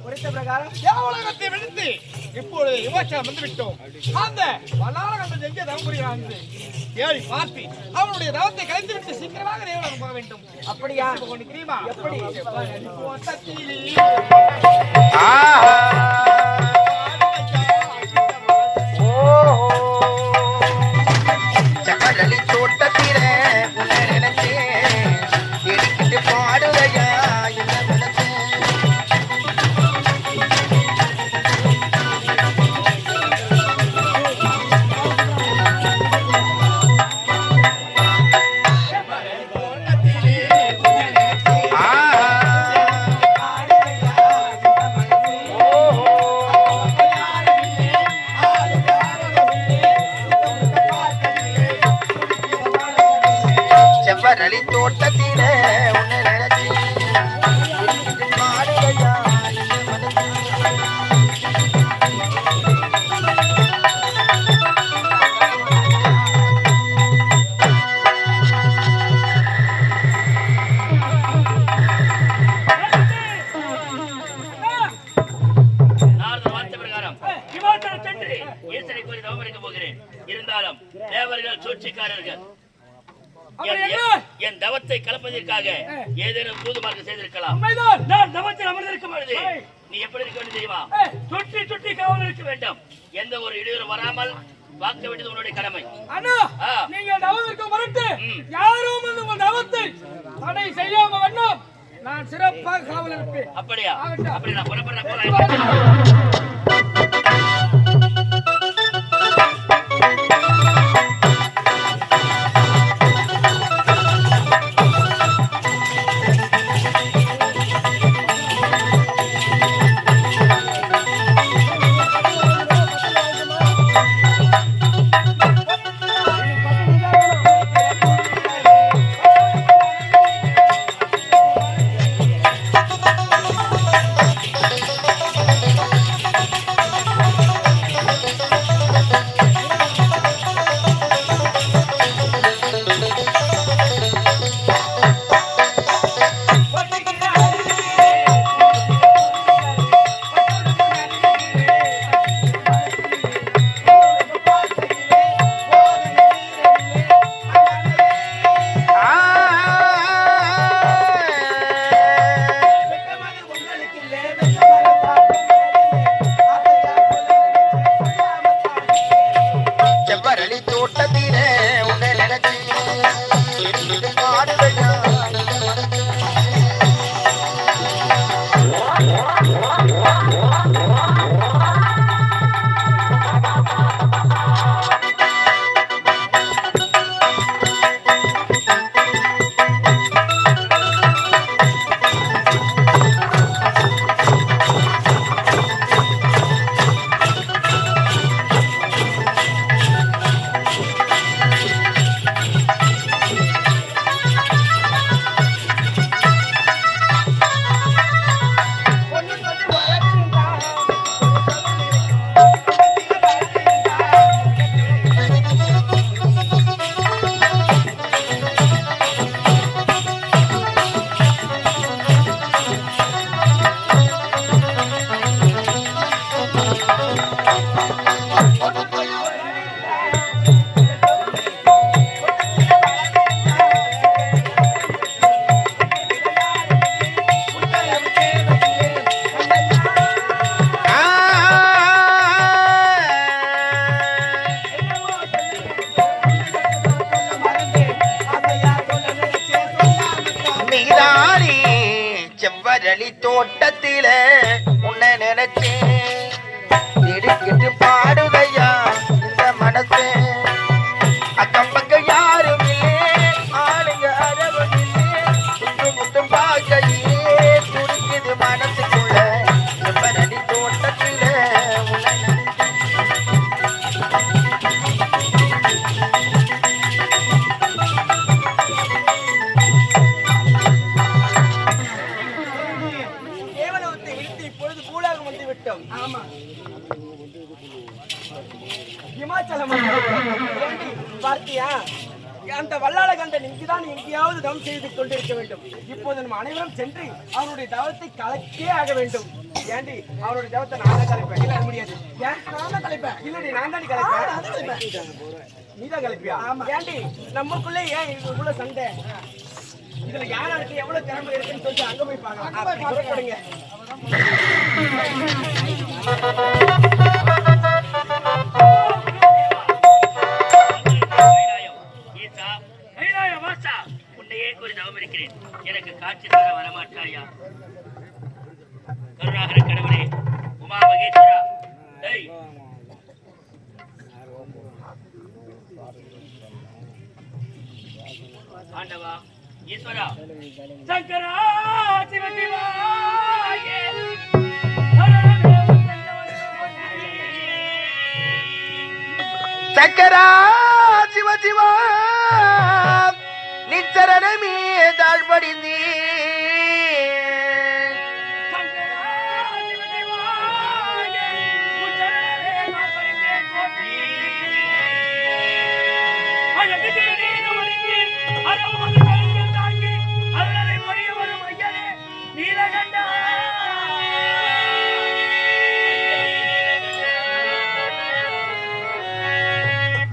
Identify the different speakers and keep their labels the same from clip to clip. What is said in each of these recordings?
Speaker 1: குறித்த பிரகாரம் தேவலோகத்தை விழுந்து இப்பொழுது இமாச்சலம் வந்து விட்டோம். அந்த வல்லாளர்கள் எங்கே தவம் புரிகிறான் ஏழி பார்த்து அவனுடைய தவத்தை கலைத்து விட்டு சீக்கிரமாக தேவலோகம் போக வேண்டும். அப்படியா தெரியுமா? எப்படி
Speaker 2: தோட்டத்திலே உன்னை நினைச்சு பாடுகையா
Speaker 3: இருந்தாலும் தேவர்கள் சூழ்ச்சிக்காரர்கள் என் தவத்தை கலப்பதற்காக ஏதேனும் தூது மார்க்கம் செய்திருக்கலாம். நான் தவத்தில் அமர்ந்திருக்கும் பொழுது நீ எப்படி இருக்க வேண்டும் தெரியுமா? சுற்றி சுற்றி காவல் இருக்க வேண்டும். எந்த ஒரு இடையூறு வராமல் பார்க்க வேண்டியது உன்னுடைய கடமை.
Speaker 1: நீங்க தவத்திற்கு மறுத்து யாரும் உங்கள் தவத்தை தடை செய்யாம வேண்டும். நான் சிறப்பாக காவல் இருப்பேன்.
Speaker 3: அப்படியா? அப்படி நான் புறப்படுறேன். தோட்டத்திலே உன்னை நினைச்சேன் திடுக்கிட்டு பாடுகையா இந்த மனசே அக்கம் பக்கம் யாரும் இல்லே ஆளுங்க அரவம் இல்லே முட்டு முட்டு பாக்கையே துடிக்குது மனசுக்குள்ள செவ்வரளி தோட்டத்திலே உன்னை
Speaker 1: பார்த்தியா அந்த வல்லாள கண்டன் இங்குதான் எங்கேயாவது தவம் செய்து கொண்டிருக்க வேண்டும். இப்போது நம்ம அனைவரும் சென்று அவருடைய தவத்தை கலைக்கே ஆக வேண்டும். ஏண்டி அவருடைய தவத்தை நான் தான் கலைப்பேன். இல்ல முடியாது. ஏன் நான் தான் கலைப்பேன். இல்லடி நான் தான் கலைப்பேன். நீதான் கலைப்பியா? ஏண்டி நமக்குள்ளே ஏன் இதுக்குள்ள சண்டை? இதுல யாருக்கு எவ்வளவு திறமை இருக்குன்னு சொல்லி அங்க போய் பாருங்க.
Speaker 3: உன்னையே கூறி தவம் இருக்கிறேன். எனக்கு காட்சி தர வரமாட்டாயா? கருணாகர கடவுளே, உமா மகேஸ்வரா, ஆண்டவா, ஈஸ்வரா, சங்கரா, சிவசிவா,
Speaker 2: சங்கரா சிவசிவா நிச்சரணமே தாழ்படிந்தே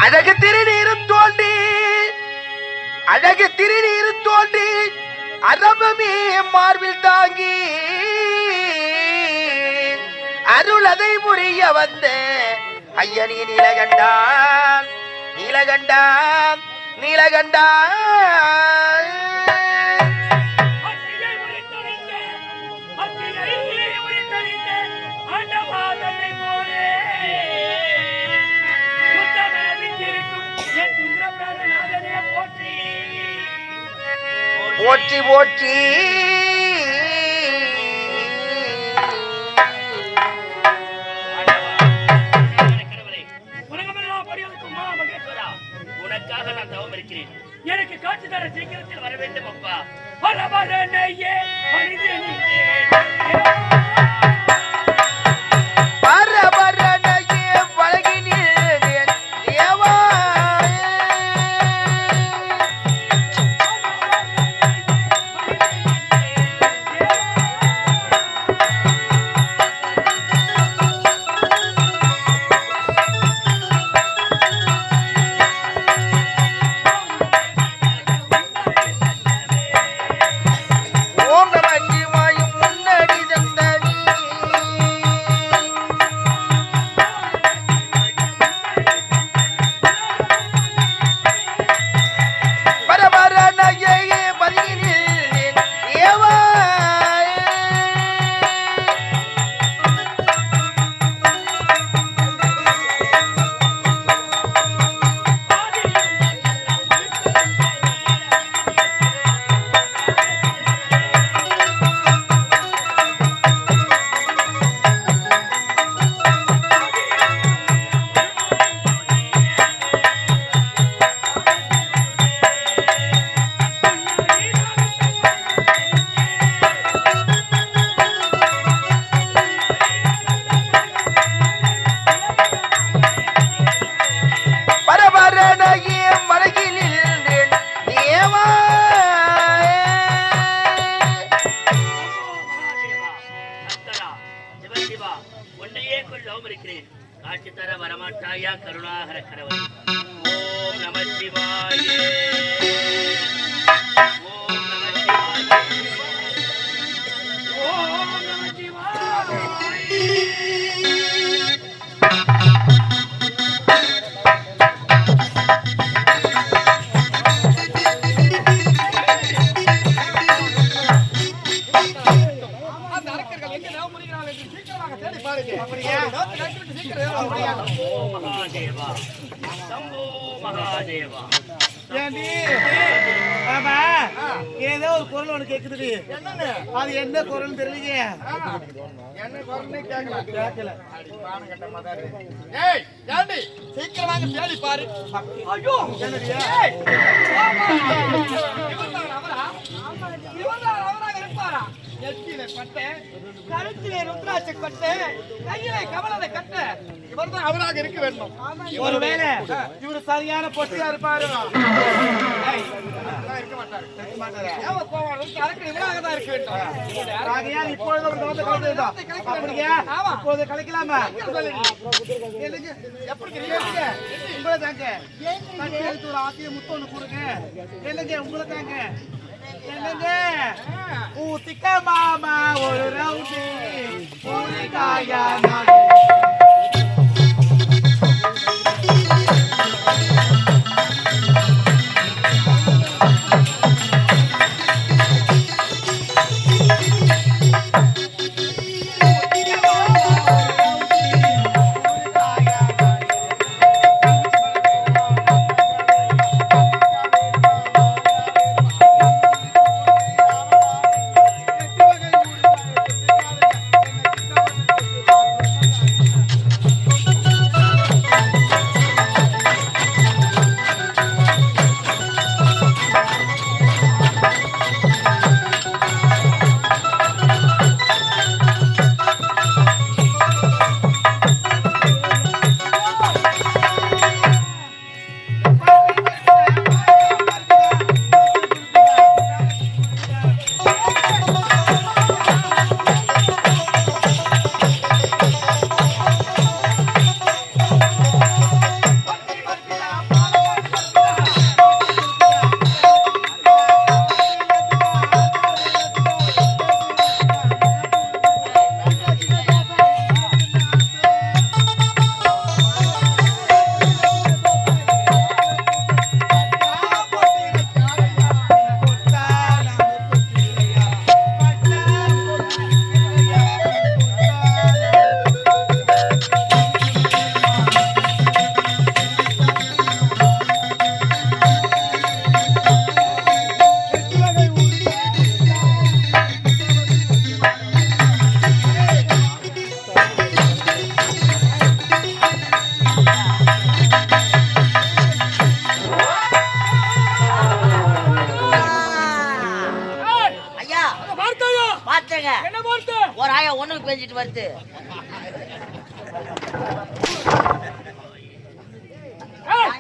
Speaker 2: அழகு திருநீரும் தோன்றி அழகு திருநீரும் தோன்றி அரபமே மார்பில் தாங்கி அருள் அதை புரிய வந்த ஐயனி நீலகண்டான் நீலகண்டான் நீலகண்டான் போற்றி போற்றி
Speaker 3: உனக்காக நான் தவம் இருக்கிறேன். எனக்கு காட்சி தர சீக்கிரத்தில் வர வேண்டும் அப்பா. காட்சி தர வரமாட்டாயா கருணாகர கடவுளே. ஓம் நம சிவாய. ஓம் நம சிவாய. ஓம் நம சிவாய. மகாதேவா சம்போ மகாதேவா.
Speaker 1: ஏதோ ஒரு குரல் ஒண்ணு கேக்குது. அது என்ன குரல் தெரியலையே. என்ன குரல்னே கேட்கல. சீக்கிரமாக தேடி பாரு. ஐயோ இவராக இருப்பாரா? நெத்தியில பட்ட, கழுத்திலே ருத்ராட்ச கட்ட, கையிலே கமலத்தை கட்ட, இவர்தான் அவராக இருக்க வேண்டும்.
Speaker 4: ஒருவேளை இவரு சரியான பொட்டியா இருப்பாரு.
Speaker 1: இருக்க மாட்டாரு. ஏன் கோவம் கலக்கு இவராக தான் இருக்க வேண்டும்.
Speaker 4: ஆகையால் இப்பொழுது ஒரு தவத்தை கலந்துதான். அப்படியா? இப்பொழுது கலைக்கலாமா?
Speaker 1: எப்படி
Speaker 4: உங்களை தாங்க தட்டி எடுத்து ஒரு ஆசையை முத்தொன்னு கொடுங்க. என்னங்க உங்களை தாங்க என்னங்க ஊத்திக்க மாமா ஒரு ரவுடி ஊரிகாயா
Speaker 5: ஒரு ஆயா ஒண்ணுக்கு பேசிட்டு வருது.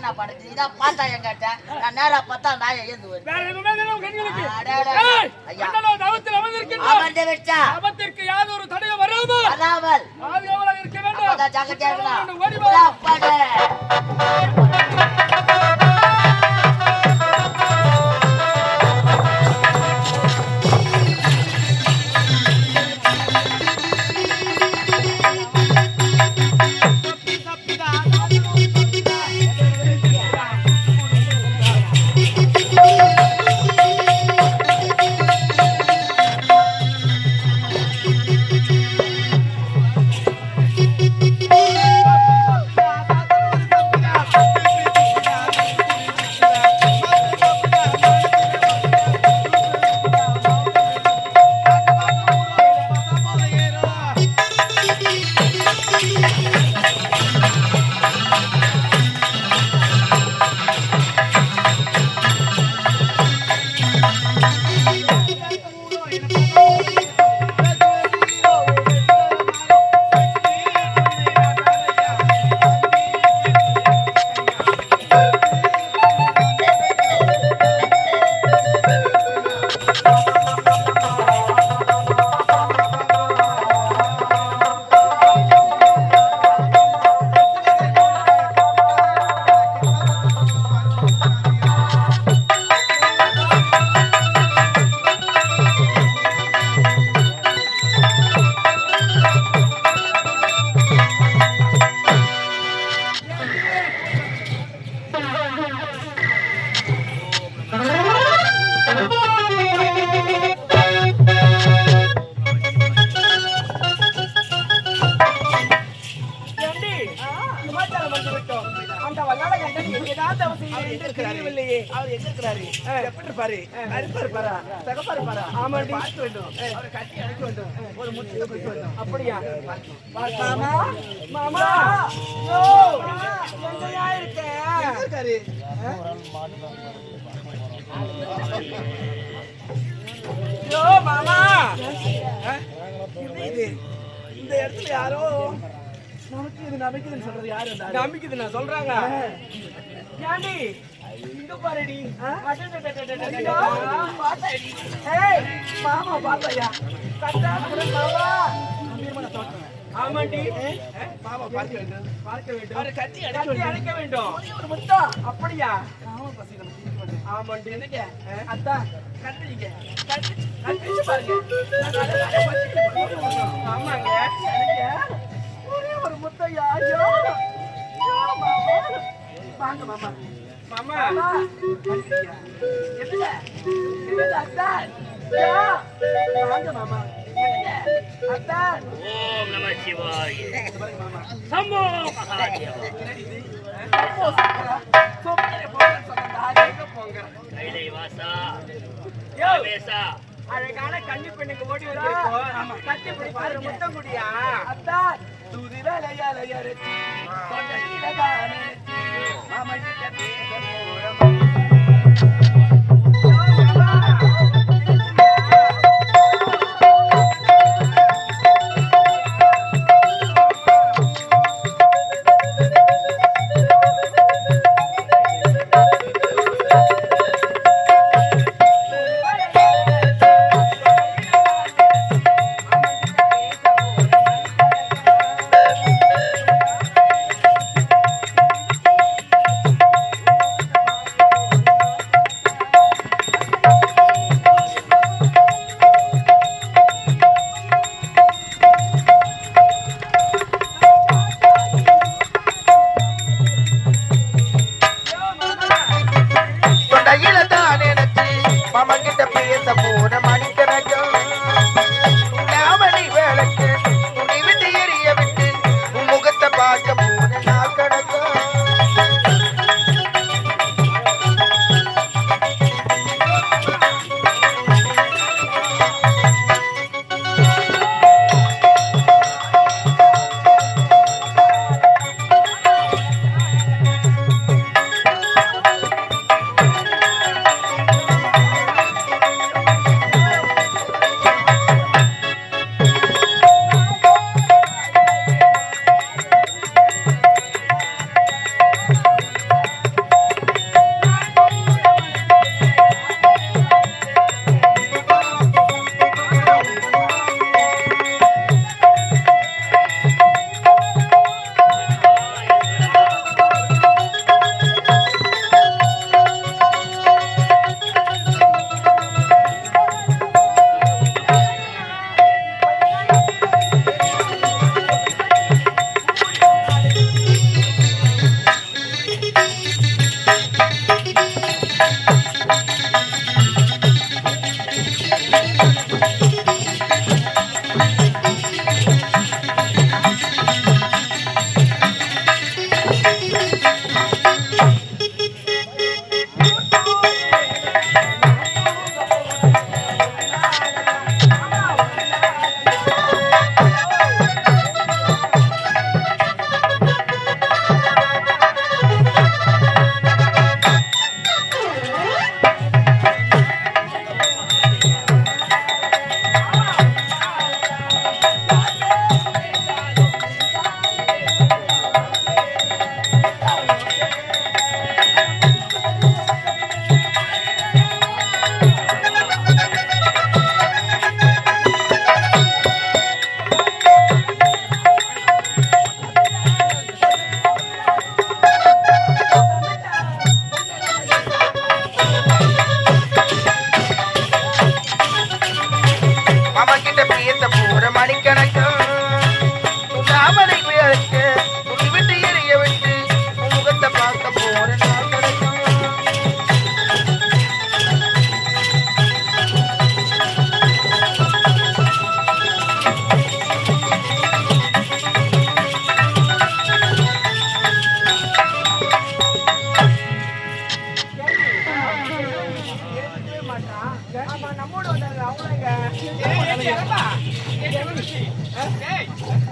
Speaker 5: நான் படுத்து இதான் பார்த்தா என்கிட்ட நான் நேரா பார்த்தா நாயை ஏந்து வருது. அமர்ந்து விட்டா
Speaker 1: ஆபத்திற்கு யாதொரு தடையும் வராமல்
Speaker 5: அதாமல்
Speaker 1: பாதுகாவலாக இருக்க வேண்டும்.
Speaker 5: ஜாக்கிரதையா இருக்கலாம்.
Speaker 4: அப்படியா மாமா மாமா இருக்காரு
Speaker 1: ஐயோ மாமா இது இந்த இடத்துல யாரோ நமக்கு இது நம்பிக்கைன்னு சொல்றது யாரு நம்பிக்கை நான் சொல்றாங்க ஏண்டி இங்க பாருடி மாமா பாத்தையா ஆமாண்டி மாமா பார்க்க வேண்டும் கட்டி அடைக்க வேண்டும் ஒரு முட்டா அப்படியா ஆமாண்டி என்னங்க அத்தா கட்டிங்க கட்டி பாருங்க ஆமாங்க ஒரே ஒரு முட்டையா ஐயோ வாங்க மாமா மாமா என்னங்க அத்தா வாங்க மாமா அத்தா
Speaker 3: ஓம் நம சிவாய சம்போ மகாதேவா கைலை வாசா யோவேசா
Speaker 1: அழகான கன்னி பெண்ணுக்கு ஓடி வச்சிருக்கோம் கட்டி போய் பாரு முத்தம் குடியா அத்தா தூதில லயா லயா ரச்சி தொண்டையில தானே மாமா கிட்ட பேச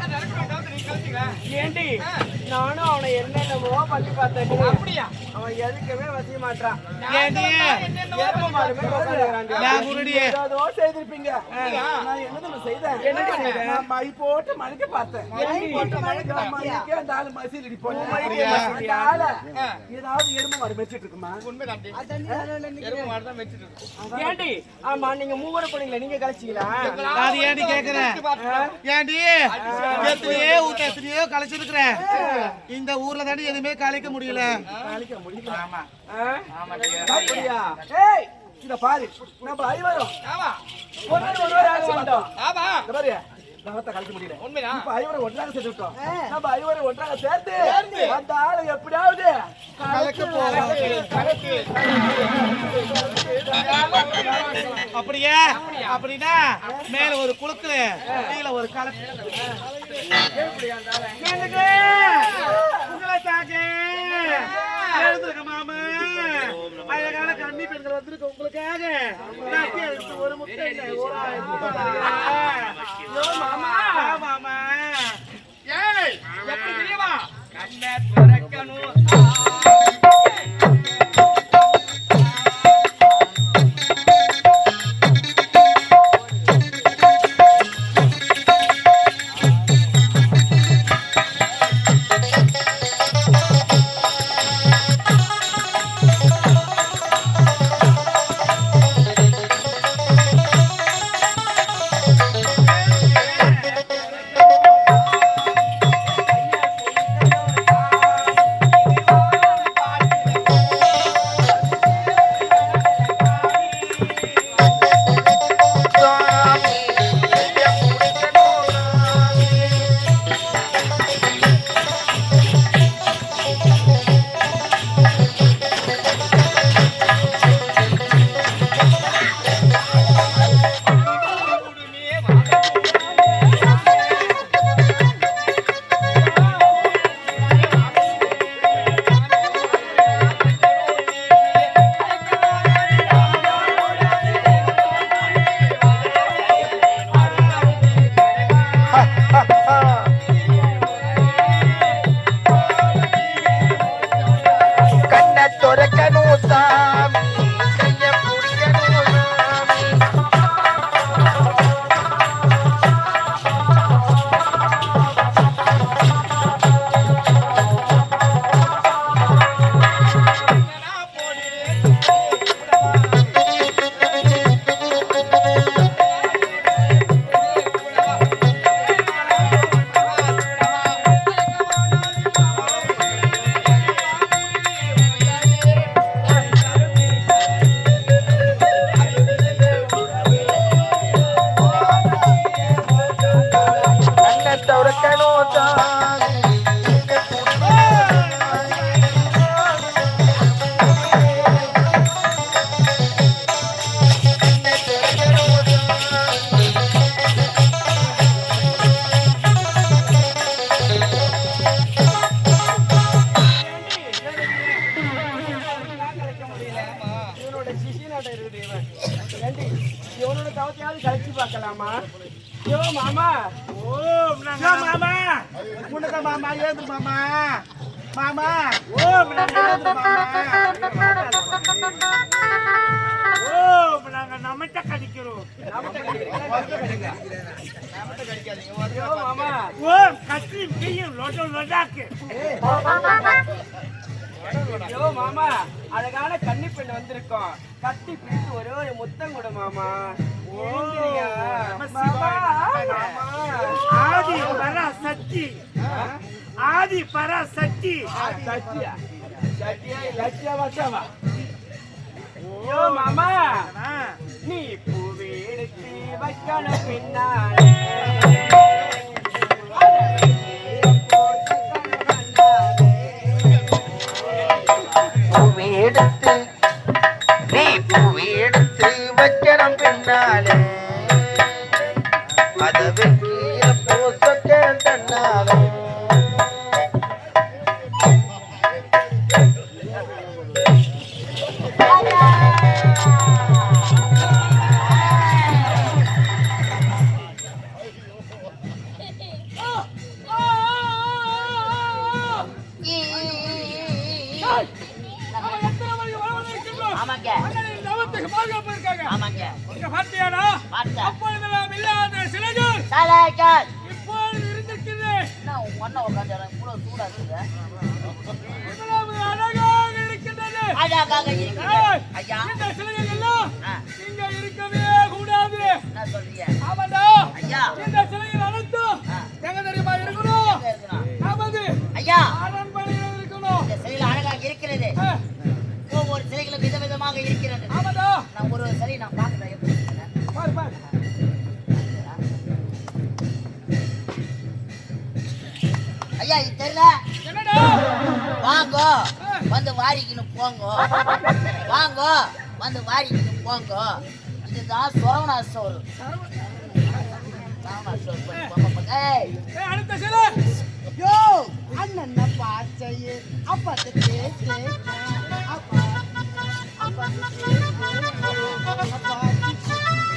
Speaker 1: அது இருக்கட்டும், தவிர்த்து நீ கழிச்சுக்க.
Speaker 4: ஏண்டி நானும் அவனை என்னென்னமோ பண்ணி பார்த்தேன்.
Speaker 1: அப்படியா?
Speaker 4: அவன் எதுக்குமே வசிய மாட்டான்.
Speaker 1: ஏண்டி?
Speaker 4: எருமை மாடு மாதிரி உட்கார்ந்துக்கிறான்டி.
Speaker 1: நான் குருடி.
Speaker 4: ஏதோ செய்திருப்பீங்க. நான் என்னது செய்தேன்? என்ன செய்தேன்? நான் மை போட்டு மணிக்கு பார்த்தேன். மை போட்டு மணிக்கு மணிக்கு அந்த ஆளு மசிலடி போட்டு அந்த ஆளு ஏதாவது எருமை மாடு மேய்ச்சிட்டு இருக்குமா?
Speaker 1: உண்மைதான்டி. எருமை மாடு தான் மேய்ச்சிட்டு இருக்கு.
Speaker 4: ஏண்டி? ஆமா, நீங்க மூவரை போனீங்களா? நீங்க கழிச்சீங்களா?
Speaker 1: அது ஏண்டி கேக்குறேன்? ஏண்டி? எத்தனையோ கழிச்சிருக்கிறேன். இந்த ஊர்ல தாண்டி எதுவுமே கழிக்க முடியல.
Speaker 4: கழிக்க முடியல. ஆமா. அப்படியா? ஏய், இத பாரு. நம்ம ஐவரும்.
Speaker 1: ஆமா.
Speaker 4: ஒருவர் ஆக மாட்டோம்.
Speaker 1: ஆமா.
Speaker 4: இந்த பாரு. நவத்தை கழிக்க முடியல.
Speaker 1: உண்மைதான்.
Speaker 4: இப்ப ஐவரும் ஒன்றாக சேர்த்துட்டோம். நம்ம ஐவரும் ஒன்றாக சேர்த்து அந்த ஆளு எப்படியாவது
Speaker 1: கலக்க அப்படியே அப்படின்னா மேல ஒரு குளுக்கு கீழே ஒரு கலக்கு உங்களை தாக்க எழுந்திருக்க மாமா. அழகான கன்னி பெண்கள் வந்திருக்க உங்களுக்காக ஒரு முட்டை மாமா. ஏய், எப்படி தெரியுமா? கண்ணை திறக்கணும்.
Speaker 4: பார்க்கலாமா? யோ மாமா, ஓ மாமா, உனக்கு மாமா ஏது மாமா, மாமா, ஓ ஏது மாமா, ஓ நாங்க நமட்ட கடிக்கிறோம், யோ மாமா, ஓ கத்தி பியும் லோட்டோ லோட்டாக்கு, யோ மாமா, அழகான கன்னி பெண் வந்திருக்கோம், கத்தி பிடித்து ஒரே ஒரு முத்தம் கொடு மாமா. ஆதி பராசக்தி, ஆதி பராசக்தி, யோ மாமா, நீ பூவி எடுத்து வைக்கணும் பின்னாலே,
Speaker 2: பூவி எடுத்து நீ பூவி எடுத்து வைக்கணும் பின்னாலே, அத வெற்றிய போசக்க தன்னாலே.
Speaker 1: இங்க பார்த்தியாடா?
Speaker 5: பார்த்தேன்.
Speaker 1: அப்பொழுதெல்லாம் இல்லாத சிலைகள்
Speaker 5: சாலைகள்.
Speaker 1: இப்பொழுது இருந்திருக்கிறது.
Speaker 5: என்ன உன் மண்ணை உட்காந்து எனக்கு கூட சூடா இருக்குது.
Speaker 1: இவ்வளவு அழகாக இருக்கின்றது.
Speaker 5: அழகாக இருக்கிறது.
Speaker 1: ஏய்,
Speaker 5: ஐயா.
Speaker 1: இந்த சிலைகள் எல்லாம்
Speaker 5: ஆ,
Speaker 1: இங்க இருக்கவே கூடாது.
Speaker 5: என்ன சொல்றீங்க?
Speaker 1: ஆமாடா.
Speaker 5: ஐயா.
Speaker 1: இந்த சிலைகள் அனைத்தும்
Speaker 5: ஆ.
Speaker 1: எங்க தெரியுமா இருக்கணும்?
Speaker 5: எங்க இருக்கணும்?
Speaker 1: நமது
Speaker 5: ஐயா,
Speaker 1: அரண்மனையில் இருக்கணும்.
Speaker 5: இந்த சிலைகள் அழகாக இருக்கிறது.
Speaker 1: ஆ,
Speaker 5: ஒவ்வொரு சிலைகளும் விதவிதமாக இருக்கிறது.
Speaker 1: ஆமாடா.
Speaker 5: நான் ஒரு சிலை நான் பார்க்கிறேன் எப்படி இருக்குன்னு.
Speaker 1: பாரு பாரு.
Speaker 5: ஐயா இது தெரியல.
Speaker 1: என்னடா?
Speaker 5: வாங்க வந்து வாரிக்கின்னு போங்க. வாங்க வந்து வாரிக்கின்னு போங்க. இதுதான் சரவணா ஸ்டோர். சரவணா ஸ்டோர் போய் போங்க, போங்க. ஏய்,
Speaker 1: ஏய், அடுத்த சிலை.
Speaker 5: யோ அண்ணன் பாச்சையே அப்பத்து கேட்டே அப்பா அப்பா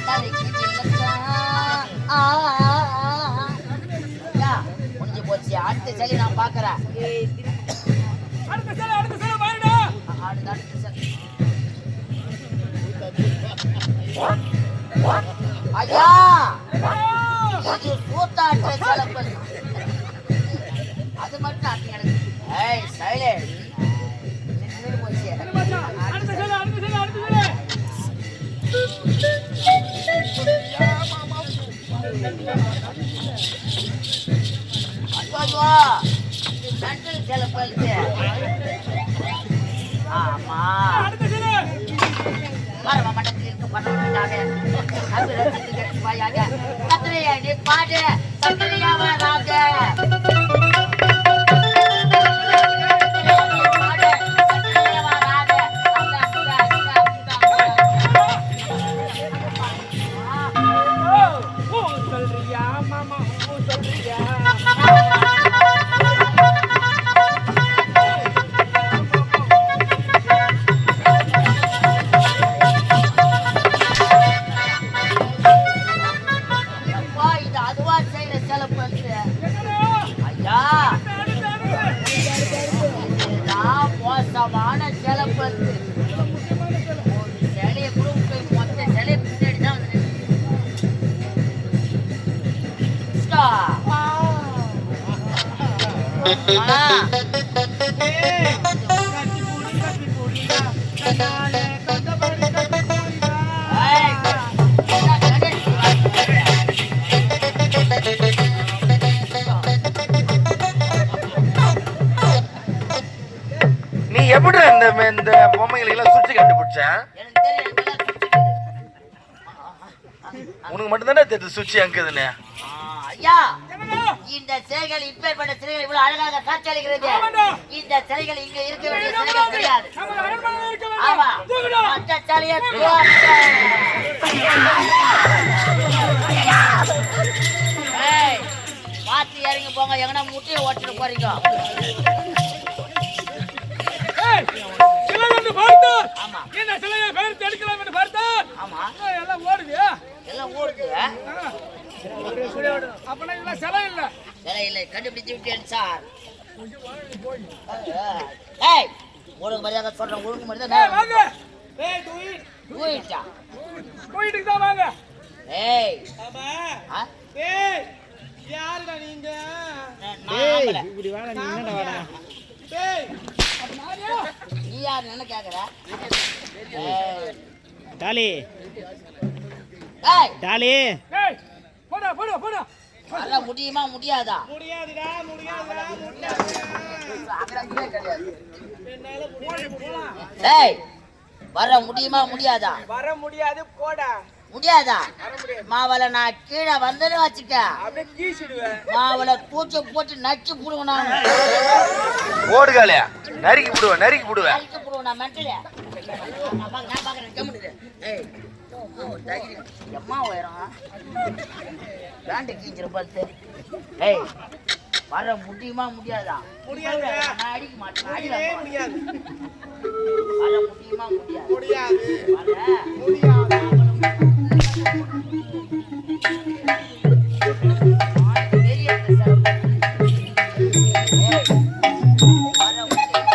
Speaker 5: தலைக்கு இல்லக்கா. யா முடிஞ்சு போச்சு. அடுத்த சரி நான் பார்க்கறேன்.
Speaker 1: அடுத்த சிலை பாருடா.
Speaker 5: அடுத்த சரி. ஐயா இது கூத்தாட்ட செலப்பல். அது மட்டும் அப்படி எனக்கு. ஏய் சைலண்ட். நின்னு போச்சு.
Speaker 1: அடுத்த சிலை.
Speaker 5: ஐயோ இது மென்டல் செலப்பல். ஆமா
Speaker 1: அடுத்த சிலை.
Speaker 5: பரம மண்டலத்தில் இருக்க பண்ணாக அது ரசித்து கட்சி வாயாக கத்திரையா நீ பாடு சத்திரியாவராக.
Speaker 1: சொல்றியா மாமா? சொல்றியா?
Speaker 5: இது அதுவா செய்யற செலப்பல். ஐயா இதுதான் மோசமான செலப்பல். ஒரு சிலையை கூட மொத்த சிலையை பின்னாடி தான் வந்து
Speaker 2: நீ எப்படி இந்த பொம்மைகளை எல்லாம் சுற்றி கண்டுபிடிச்ச?
Speaker 5: எனக்கு தெரியும்.
Speaker 2: உனக்கு மட்டும்தானே தெரியுது சுவிட்ச் அங்குதுன்னு.
Speaker 5: ஐயா இந்த சிலைகள் இப்பேற்பட்ட சிலைகள் இவ்வளவு அழகாக காட்சியளிக்கிறது. இந்த சிலைகள் இங்க இருக்க வேண்டிய சிலைகள் கிடையாது. ஆமா மற்ற சிலையை பார்த்து இறங்கி போங்க. எங்கன்னா முட்டையை ஓட்டிட்டு போறீங்க.
Speaker 1: சிலை என்று பார்த்தார்.
Speaker 5: ஆமா
Speaker 1: இந்த சிலையை பெயர்த்து எடுக்கலாம் என்று பார்த்தார்.
Speaker 5: ஆமா
Speaker 1: எல்லாம் ஓடுது.
Speaker 5: எல்லாம் ஓடுது.
Speaker 1: அப்பனா இதெல்லாம் சிலை இல்ல.
Speaker 5: சிலை இல்லை கண்டுபிடிச்சு விட்டேன் சார். ஏய் ஒழுங்கு மரியாதை சொல்றேன். ஒழுங்கு
Speaker 1: ஏய்
Speaker 5: மரியாதை
Speaker 1: வாங்க. ஏய் தூயிட்.
Speaker 5: போயிட்டா.
Speaker 1: போயிட்டு தான் வாங்க.
Speaker 5: ஏய்
Speaker 1: ஆமா.
Speaker 5: ஆ?
Speaker 1: ஏய் யாருடா நீங்க?
Speaker 5: நான்
Speaker 1: இப்படி வாடா நீ என்னடா வாடா? ஏய்
Speaker 5: நீ யார் என்ன கேக்குற? ஏய்
Speaker 6: டாலி
Speaker 5: ஏய்
Speaker 6: டாலி
Speaker 1: ஏய் போடா போடா போடா.
Speaker 5: வர முடியுமா முடியாதா?
Speaker 1: முடியாதுடா முடியாது.
Speaker 5: அங்கடா கிடையாது.
Speaker 1: என்னால முடியாது போலாம்.
Speaker 5: ஏய் வர முடியுமா முடியாதா?
Speaker 1: வர முடியாது போடா.
Speaker 5: முடியாதா? மாவளை நான் கீழே வந்தேன்னு வச்சுக்க.
Speaker 1: அப்படியே கீசிடுவேன்.
Speaker 5: மாவளை தூக்கி போட்டு நச்சு போடுவேன். நான்
Speaker 2: ஓடுகாலையா நறுக்கி போடுவேன்
Speaker 5: நச்சு போடுவேன். நான் மென்டலு. நான் பாக்குறேன் கம்முடுது. ஏய் எம்மா உயரம் பேண்ட் கீஞ்சிருப்பாரு. ஏய் வர முடியுமா முடியாதா?
Speaker 1: முடியாது.
Speaker 5: நான் அடிக்க மாட்டேன். அடிக்கவே
Speaker 1: முடியாது.
Speaker 5: வர முடியுமா முடியாது?
Speaker 1: முடியாது.
Speaker 5: வர
Speaker 1: முடியாது.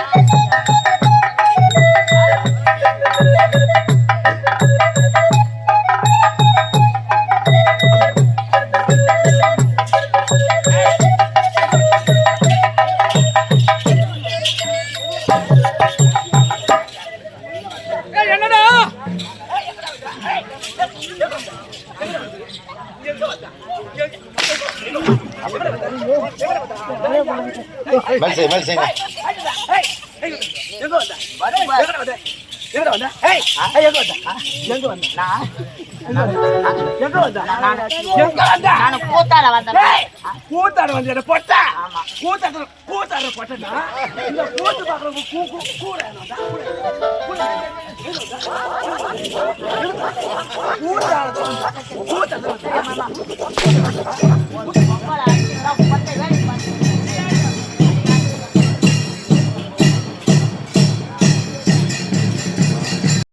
Speaker 2: மேல் செய்யுங்க
Speaker 4: எங்க வந்த? எங்க வந்த? ஏய், எங்க வந்த? எங்க வந்த? எங்க வந்த? எங்க வந்த?
Speaker 5: நான் கூத்தாட வந்தேன்.
Speaker 4: ஏய், கூத்தாட வந்து என்ன பொட்ட? கூத்தாட பொட்டனா? இந்த கூத்து பாக்குறவங்க கூட கூத்தாட